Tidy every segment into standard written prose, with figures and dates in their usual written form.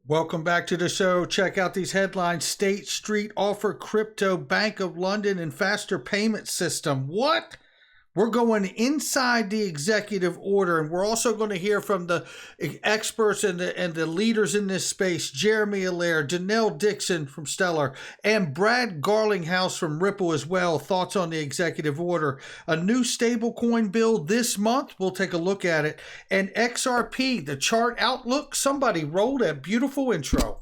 Welcome back to the show. Check out these headlines. State Street offer crypto, Bank of London, and faster payment system. What? We're going inside the executive order, and we're also going to hear from the experts and the leaders in this space, Jeremy Allaire, Danelle Dixon from Stellar, and Brad Garlinghouse from Ripple as well. Thoughts on the executive order. A new stablecoin bill this month. We'll take a look at it. And XRP, the chart outlook. Somebody rolled a beautiful intro.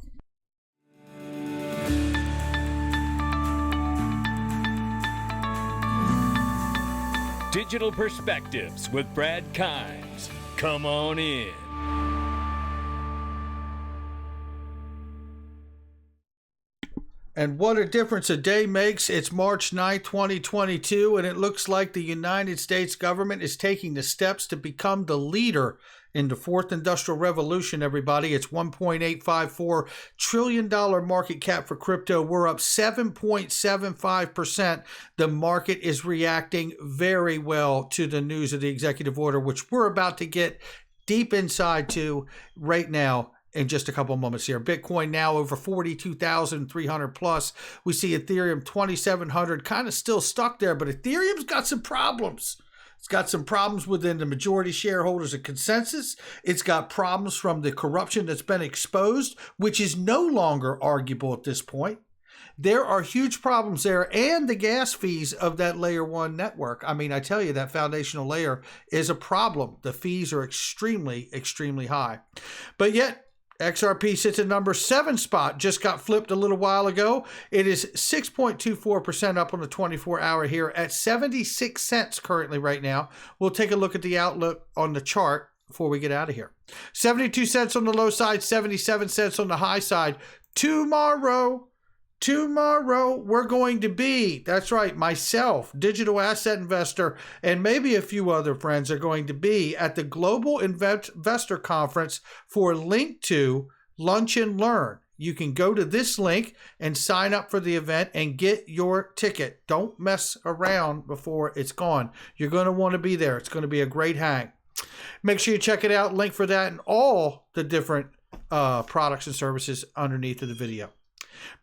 Digital Perspectives with Brad Kimes. Come on in. And what a difference a day makes. It's March 9th, 2022, and it looks like the United States government is taking the steps to become the leader in the fourth industrial revolution, everybody. It's $1.854 trillion market cap for crypto. We're up 7.75%. The market is reacting very well to the news of the executive order, which we're about to get deep inside to right now in just a couple of moments here. Bitcoin now over 42,300 plus. We see Ethereum 2,700, kind of still stuck there, but Ethereum's got some problems. It's got some problems within the majority shareholders of consensus. It's got problems from the corruption that's been exposed, which is no longer arguable at this point. There are huge problems there, and the gas fees of that layer one network. I mean, I tell you, that foundational layer is a problem. The fees are extremely, extremely high. But yet, XRP sits at number 7 spot, just got flipped a little while ago. It is 6.24% up on the 24-hour here at 76 cents currently right now. We'll take a look at the outlook on the chart before we get out of here. 72 cents on the low side, 77 cents on the high side. Tomorrow, we're going to be, that's right, myself, digital asset investor, and maybe a few other friends are going to be at the Global Investor Conference for Link to Lunch and Learn. You can go to this link and sign up for the event and get your ticket. Don't mess around before it's gone. You're going to want to be there. It's going to be a great hang. Make sure you check it out. Link for that and all the different products and services underneath of the video.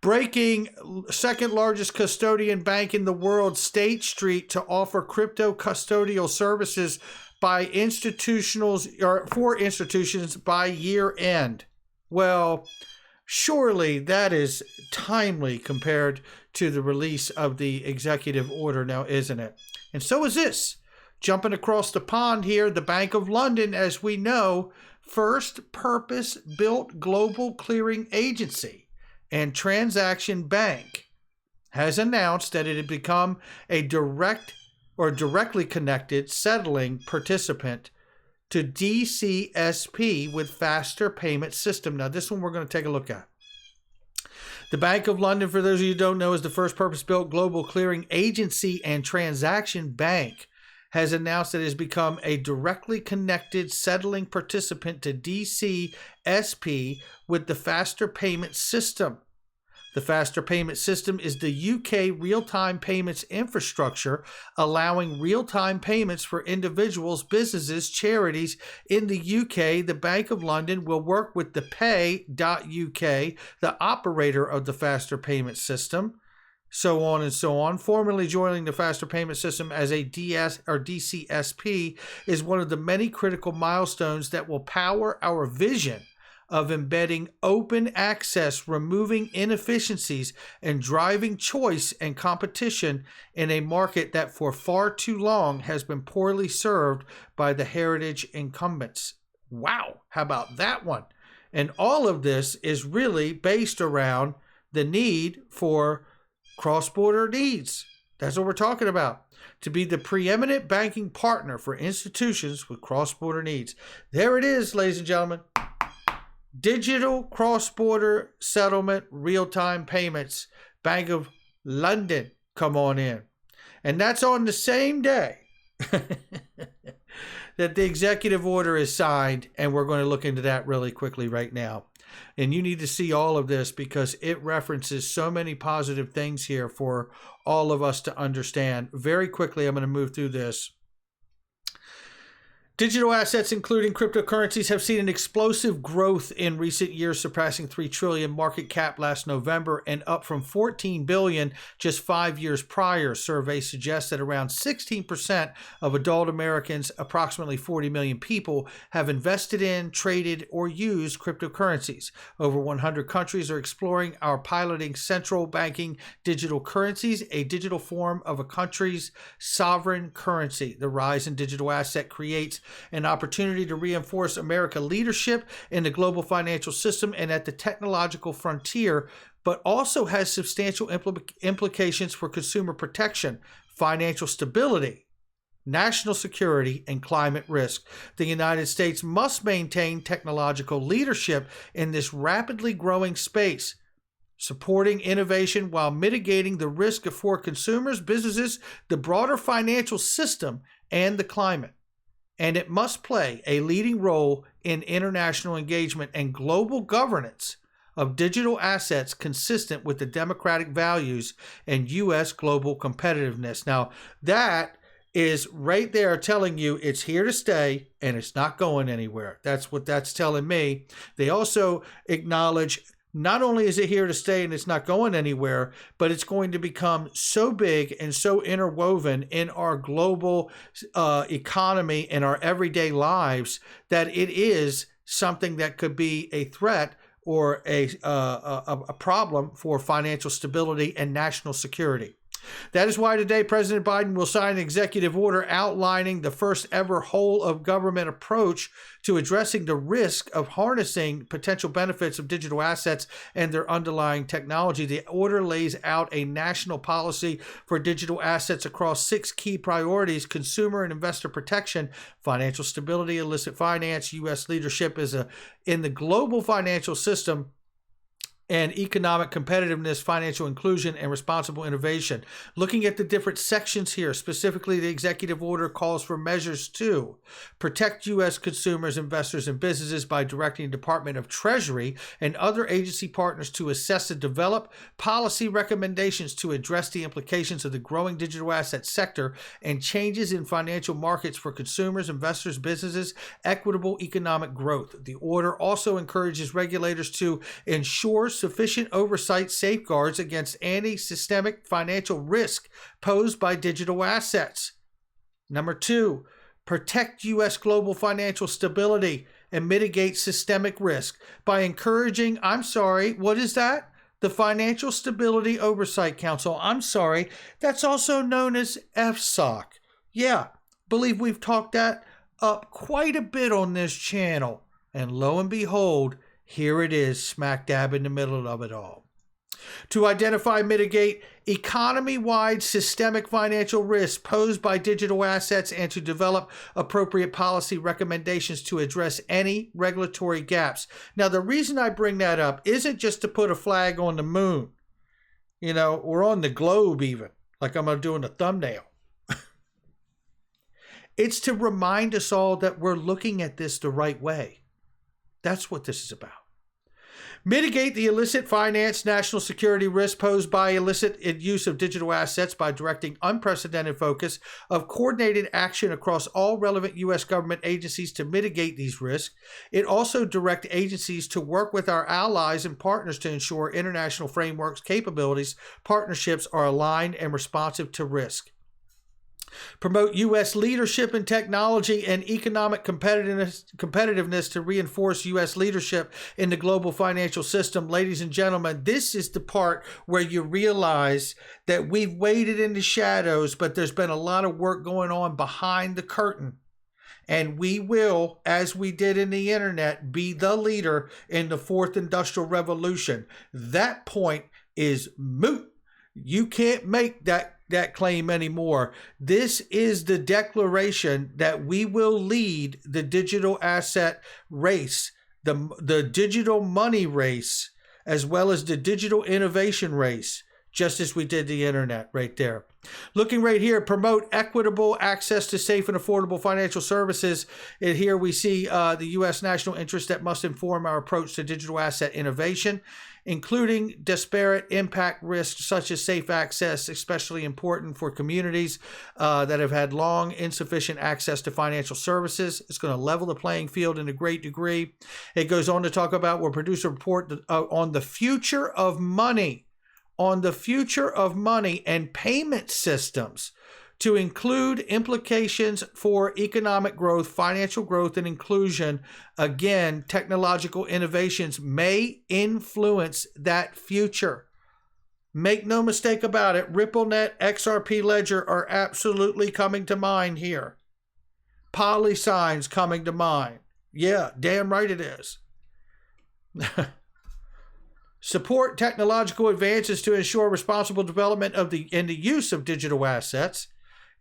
Breaking, second largest custodian bank in the world, State Street, to offer crypto custodial services by for institutions by year end. Well, surely that is timely compared to the release of the executive order now, isn't it? And so is this. Jumping across the pond here, the Bank of London, as we know, first purpose-built global clearing agency and transaction bank, has announced that it had become a directly connected settling participant to DCSP with faster payment system. Now, this one we're going to take a look at. The Bank of London, for those of you who don't know, is the first purpose-built global clearing agency and transaction bank, has announced that it has become a directly connected settling participant to DCSP with the faster payment system. The faster payment system is the UK real-time payments infrastructure, allowing real-time payments for individuals, businesses, charities in the UK. The Bank of London will work with the Pay.UK, the operator of the faster payment system, so on and so on. Formally joining the faster payment system as a DCSP is one of the many critical milestones that will power our vision of embedding open access, removing inefficiencies, and driving choice and competition in a market that for far too long has been poorly served by the heritage incumbents. Wow, how about that one? And all of this is really based around the need for cross-border needs. That's what we're talking about. To be the preeminent banking partner for institutions with cross-border needs. There it is, ladies and gentlemen. Digital cross-border settlement, real-time payments. Bank of London, come on in. And that's on the same day that the executive order is signed, and we're going to look into that really quickly right now. And you need to see all of this because it references so many positive things here for all of us to understand. Very quickly, I'm going to move through this. Digital assets, including cryptocurrencies, have seen an explosive growth in recent years, surpassing $3 trillion market cap last November and up from $14 billion just 5 years prior. Surveys suggest that around 16% of adult Americans, approximately 40 million people, have invested in, traded, or used cryptocurrencies. Over 100 countries are exploring or piloting central banking digital currencies, a digital form of a country's sovereign currency. The rise in digital asset creates an opportunity to reinforce America's leadership in the global financial system and at the technological frontier, but also has substantial implications for consumer protection, financial stability, national security, and climate risk. The United States must maintain technological leadership in this rapidly growing space, supporting innovation while mitigating the risk for consumers, businesses, the broader financial system, and the climate. And it must play a leading role in international engagement and global governance of digital assets consistent with the democratic values and U.S. global competitiveness. Now, that is right there telling you it's here to stay and it's not going anywhere. That's what that's telling me. They also acknowledge not only is it here to stay and it's not going anywhere, but it's going to become so big and so interwoven in our global economy and our everyday lives that it is something that could be a threat or a problem for financial stability and national security. That is why today President Biden will sign an executive order outlining the first ever whole of government approach to addressing the risk of harnessing potential benefits of digital assets and their underlying technology. The order lays out a national policy for digital assets across 6 key priorities: consumer and investor protection, financial stability, illicit finance, U.S. leadership in the global financial system, and economic competitiveness, financial inclusion, and responsible innovation. Looking at the different sections here, specifically the executive order calls for measures to protect U.S. consumers, investors, and businesses by directing the Department of Treasury and other agency partners to assess and develop policy recommendations to address the implications of the growing digital asset sector and changes in financial markets for consumers, investors, businesses, equitable economic growth. The order also encourages regulators to ensure sufficient oversight safeguards against anti-systemic financial risk posed by digital assets. Number 2, protect U.S. global financial stability and mitigate systemic risk by encouraging, what is that? The Financial Stability Oversight Council. That's also known as FSOC. Yeah, believe we've talked that up quite a bit on this channel. And lo and behold, here it is, smack dab in the middle of it all. To identify and mitigate economy-wide systemic financial risks posed by digital assets and to develop appropriate policy recommendations to address any regulatory gaps. Now, the reason I bring that up isn't just to put a flag on the moon, or on the globe even, like I'm doing a thumbnail. It's to remind us all that we're looking at this the right way. That's what this is about. Mitigate the illicit finance, national security risk posed by illicit use of digital assets by directing unprecedented focus of coordinated action across all relevant U.S. government agencies to mitigate these risks. It also directs agencies to work with our allies and partners to ensure international frameworks, capabilities, partnerships are aligned and responsive to risk. Promote U.S. leadership in technology and economic competitiveness to reinforce U.S. leadership in the global financial system. Ladies and gentlemen, this is the part where you realize that we've waited in the shadows, but there's been a lot of work going on behind the curtain. And we will, as we did in the internet, be the leader in the 4th Industrial Revolution. That point is moot. You can't make that claim anymore. This is the declaration that we will lead the digital asset race, the digital money race, as well as the digital innovation race, just as we did the internet right there. Looking right here, promote equitable access to safe and affordable financial services. And here we see the U.S. national interest that must inform our approach to digital asset innovation, including disparate impact risks such as safe access, especially important for communities that have had long insufficient access to financial services. It's going to level the playing field in a great degree. It goes on to talk about, we'll produce a report on the future of money, and payment systems to include implications for economic growth, financial growth, and inclusion. Again, technological innovations may influence that future. Make no mistake about it, RippleNet, XRP Ledger are absolutely coming to mind here. PolySign's coming to mind. Yeah, damn right it is. Support technological advances to ensure responsible development of the use of digital assets.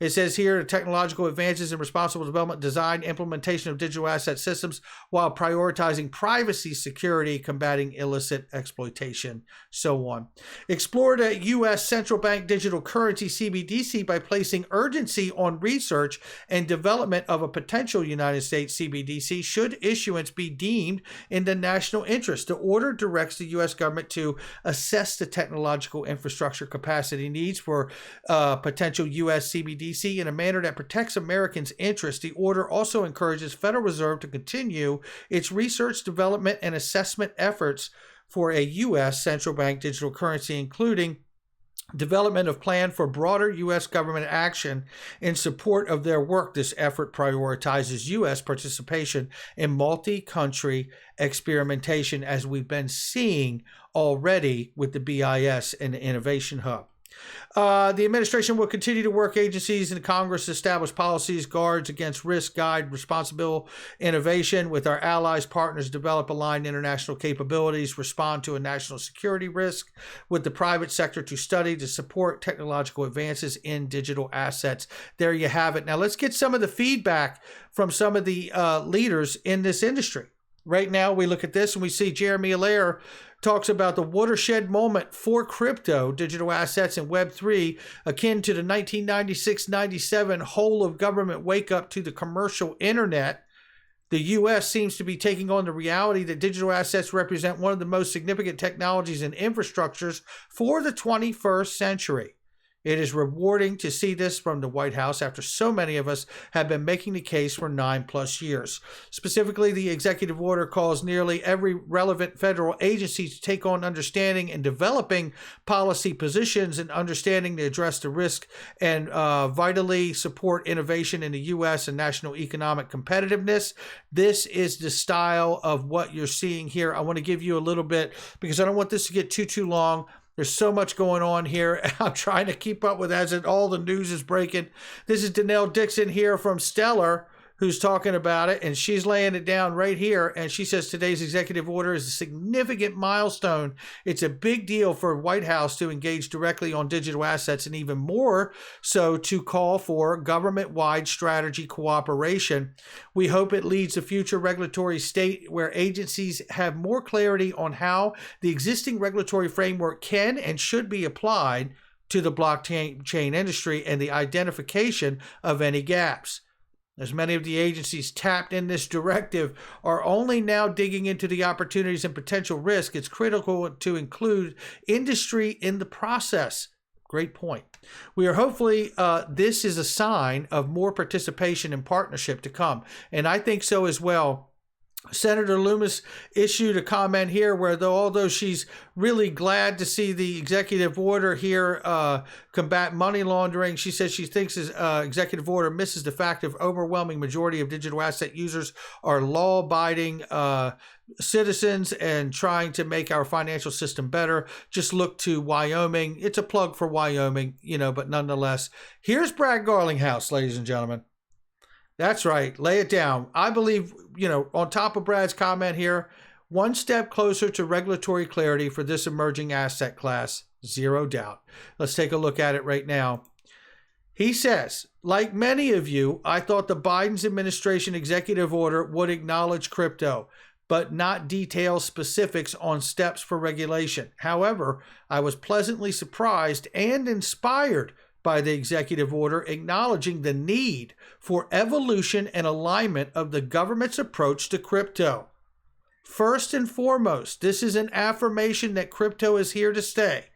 It says here, technological advances in responsible development, design, implementation of digital asset systems while prioritizing privacy, security, combating illicit exploitation, so on. Explore the U.S. Central Bank Digital Currency, CBDC, by placing urgency on research and development of a potential United States CBDC should issuance be deemed in the national interest. The order directs the U.S. government to assess the technological infrastructure capacity needs for potential U.S. CBDC in a manner that protects Americans' interests. The order also encourages Federal Reserve to continue its research, development, and assessment efforts for a U.S. central bank digital currency, including development of plan for broader U.S. government action in support of their work. This effort prioritizes U.S. participation in multi-country experimentation, as we've been seeing already with the BIS and the Innovation Hub. The administration will continue to work agencies and Congress to establish policies, guards against risk, guide responsible innovation with our allies, partners, develop aligned international capabilities, respond to a national security risk with the private sector to study to support technological advances in digital assets. There you have it. Now let's get some of the feedback from some of the leaders in this industry. Right now, we look at this and we see Jeremy Allaire talks about the watershed moment for crypto, digital assets, and Web3, akin to the 1996-97 whole of government wake up to the commercial internet. The U.S. seems to be taking on the reality that digital assets represent one of the most significant technologies and infrastructures for the 21st century. It is rewarding to see this from the White House after so many of us have been making the case for 9+ years. Specifically, the executive order calls nearly every relevant federal agency to take on understanding and developing policy positions and understanding to address the risk and vitally support innovation in the U.S. and national economic competitiveness. This is the style of what you're seeing here. I want to give you a little bit because I don't want this to get too long. There's so much going on here. I'm trying to keep up with as all the news is breaking. This is Danelle Dixon here from Stellar, who's talking about it, and she's laying it down right here. And she says today's executive order is a significant milestone. It's a big deal for White House to engage directly on digital assets, and even more so to call for government-wide strategy cooperation. We hope it leads a future regulatory state where agencies have more clarity on how the existing regulatory framework can and should be applied to the blockchain industry and the identification of any gaps. As many of the agencies tapped in this directive are only now digging into the opportunities and potential risk, it's critical to include industry in the process. Great point. We are hopefully, this is a sign of more participation and partnership to come. And I think so as well. Senator Loomis issued a comment here where although she's really glad to see the executive order here combat money laundering, she says she thinks this executive order misses the fact of overwhelming majority of digital asset users are law-abiding citizens and trying to make our financial system better. Just look to Wyoming. It's a plug for Wyoming, but nonetheless, here's Brad Garlinghouse, ladies and gentlemen. That's right. Lay it down. I believe, on top of Brad's comment here, one step closer to regulatory clarity for this emerging asset class, zero doubt. Let's take a look at it right now. He says, like many of you, I thought the Biden's administration executive order would acknowledge crypto, but not detail specifics on steps for regulation. However, I was pleasantly surprised and inspired by the executive order, acknowledging the need for evolution and alignment of the government's approach to crypto. First and foremost, this is an affirmation that crypto is here to stay.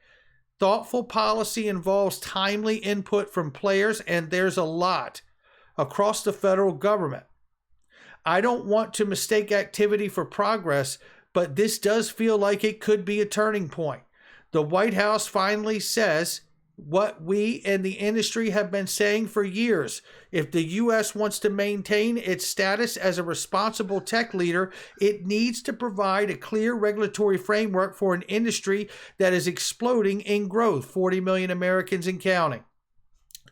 Thoughtful policy involves timely input from players, and there's a lot across the federal government. I don't want to mistake activity for progress, but this does feel like it could be a turning point. The White House finally says what we in the industry have been saying for years. If the U.S. wants to maintain its status as a responsible tech leader, it needs to provide a clear regulatory framework for an industry that is exploding in growth, 40 million Americans and counting.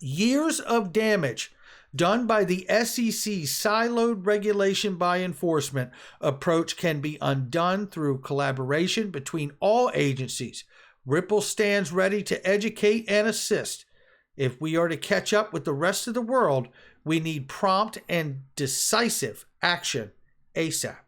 Years of damage done by the SEC's siloed regulation by enforcement approach can be undone through collaboration between all agencies. Ripple stands ready to educate and assist. If we are to catch up with the rest of the world, we need prompt and decisive action ASAP.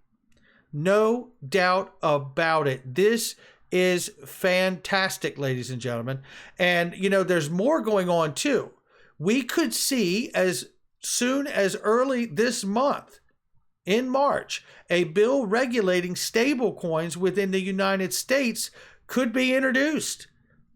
No doubt about it. This is fantastic, ladies and gentlemen. And, there's more going on too. We could see as soon as early this month, in March, a bill regulating stable coins within the United States could be introduced.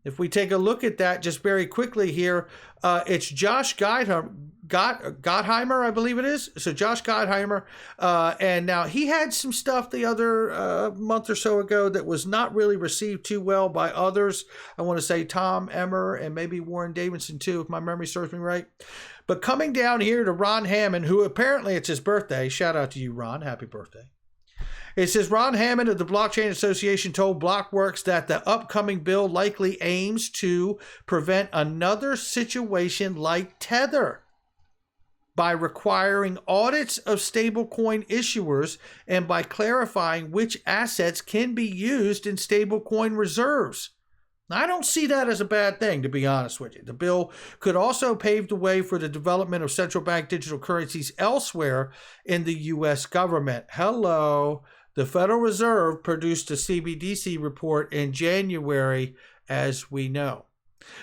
If we take a look at that just very quickly here, it's Josh Gottheimer, I believe it is. So Josh Gottheimer, and now he had some stuff the other month or so ago that was not really received too well by others. I want to say Tom Emmer and maybe Warren Davidson too, if my memory serves me right. But coming down here to Ron Hammond, who apparently it's his birthday. Shout out to you, Ron. Happy birthday. It says Ron Hammond of the Blockchain Association told Blockworks that the upcoming bill likely aims to prevent another situation like Tether by requiring audits of stablecoin issuers and by clarifying which assets can be used in stablecoin reserves. Now, I don't see that as a bad thing, to be honest with you. The bill could also pave the way for the development of central bank digital currencies elsewhere in the U.S. government. Hello. The Federal Reserve produced a CBDC report in January, as we know.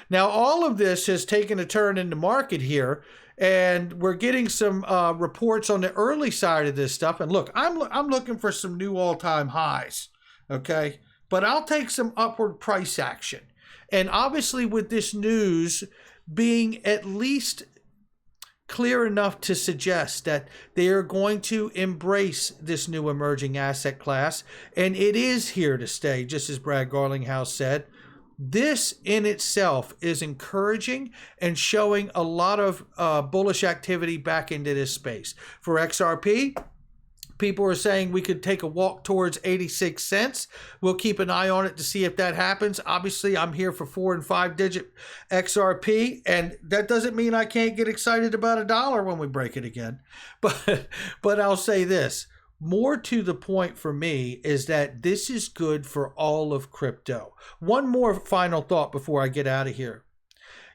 Now, all of this has taken a turn in the market here, and we're getting some reports on the early side of this stuff. And look, I'm looking for some new all-time highs, okay? But I'll take some upward price action. And obviously, with this news being at least clear enough to suggest that they are going to embrace this new emerging asset class, and it is here to stay, just as Brad Garlinghouse said. This in itself is encouraging and showing a lot of bullish activity back into this space. For XRP, people are saying we could take a walk towards 86 cents. We'll keep an eye on it to see if that happens. Obviously, I'm here for 4 and 5 digit XRP, and that doesn't mean I can't get excited about $1 when we break it again. But I'll say this. More to the point for me is that this is good for all of crypto. One more final thought before I get out of here.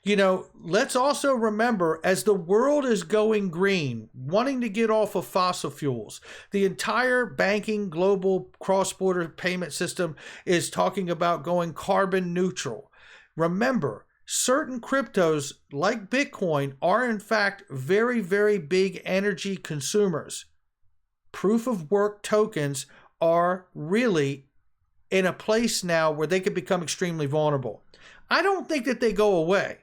Let's also remember, as the world is going green, wanting to get off of fossil fuels, the entire banking global cross-border payment system is talking about going carbon neutral. Remember, certain cryptos like Bitcoin are in fact very, very big energy consumers. Proof of work tokens are really in a place now where they could become extremely vulnerable. I don't think that they go away.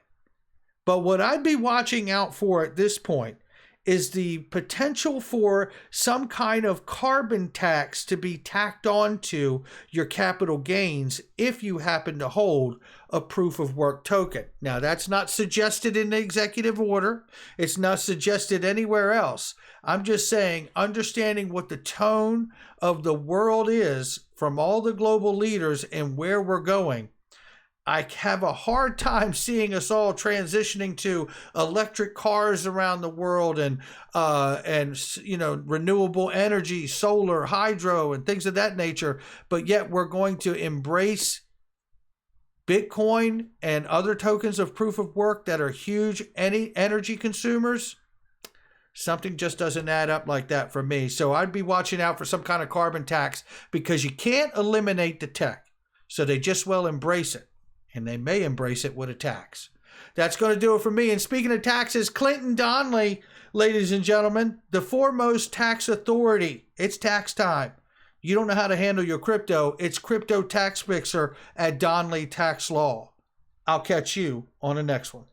But what I'd be watching out for at this point is the potential for some kind of carbon tax to be tacked onto your capital gains if you happen to hold a proof of work token. Now, that's not suggested in the executive order. It's not suggested anywhere else. I'm just saying, understanding what the tone of the world is from all the global leaders and where we're going, I have a hard time seeing us all transitioning to electric cars around the world and renewable energy, solar, hydro, and things of that nature. But yet we're going to embrace Bitcoin and other tokens of proof of work that are huge energy consumers. Something just doesn't add up like that for me. So I'd be watching out for some kind of carbon tax, because you can't eliminate the tech. So they just well embrace it. And they may embrace it with a tax. That's going to do it for me. And speaking of taxes, Clinton Donnelly, ladies and gentlemen, the foremost tax authority. It's tax time. You don't know how to handle your crypto. It's Crypto Tax Fixer at Donnelly Tax Law. I'll catch you on the next one.